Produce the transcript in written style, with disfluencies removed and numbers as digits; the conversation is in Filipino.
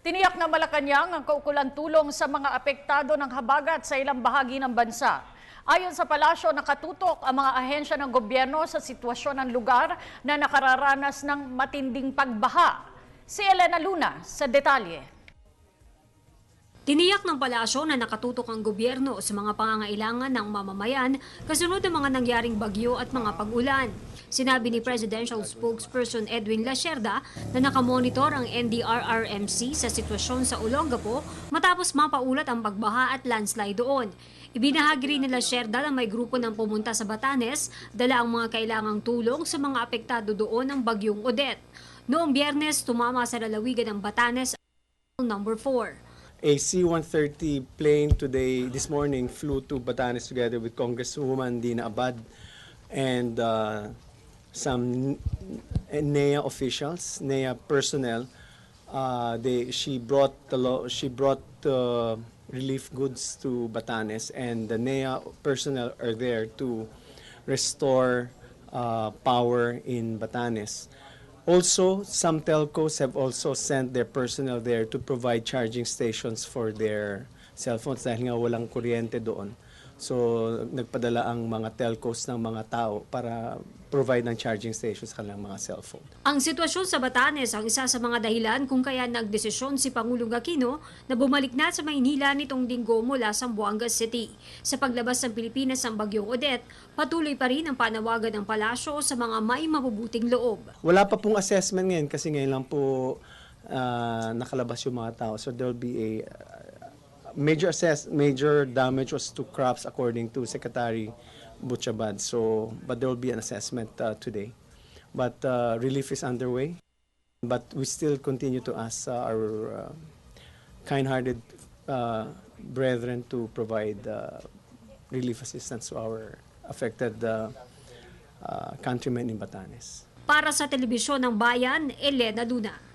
Tiniyak na Malacanang ang kaukulang tulong sa mga apektado ng habagat sa ilang bahagi ng bansa. Ayon sa palasyo, nakatutok ang mga ahensya ng gobyerno sa sitwasyon ng lugar na nakararanas ng matinding pagbaha. Si Elena Luna sa detalye. Tiniyak ng palasyo na nakatutok ang gobyerno sa mga pangangailangan ng mamamayan kasunod ng mga nangyaring bagyo at mga pag-ulan. Sinabi ni Presidential Spokesperson Edwin Lacerda na nakamonitor ang NDRRMC sa sitwasyon sa Olongapo matapos mapaulat ang pagbaha at landslide doon. Ibinahagi rin ni Lacerda na may grupo ng pumunta sa Batanes, dala ang mga kailangang tulong sa mga apektado doon ng bagyong Odette. Noong Biyernes, tumama sa lalawigan ng Batanes ang number 4. A C-130 plane this morning flew to Batanes together with Congresswoman Dina Abad and some NEA officials, NEA personnel. She brought relief goods to Batanes, and the NEA personnel are there to restore power in Batanes. Also, some telcos have also sent their personnel there to provide charging stations for their cell phones dahil nga walang kuryente doon. So, nagpadala ang mga telcos ng mga tao para provide ng charging stations sa kanilang mga cellphone. Ang sitwasyon sa Batanes ang isa sa mga dahilan kung kaya nagdesisyon si Pangulong Aquino na bumalik na sa Maynila nitong Linggo mula Zamboanga City. Sa paglabas ng Pilipinas ng bagyong Odette, patuloy pa rin ang panawagan ng palasyo sa mga may mabubuting loob. Wala pa pong assessment ngayon kasi ngayon lang po nakalabas yung mga tao. So there will be a major damage was to crops according to Secretary Butchabad. So, but there will be an assessment today. But relief is underway. But we still continue to ask our kind-hearted brethren to provide relief assistance to our affected countrymen in Batanes. Para sa Telebisyon ng Bayan, Elena Luna.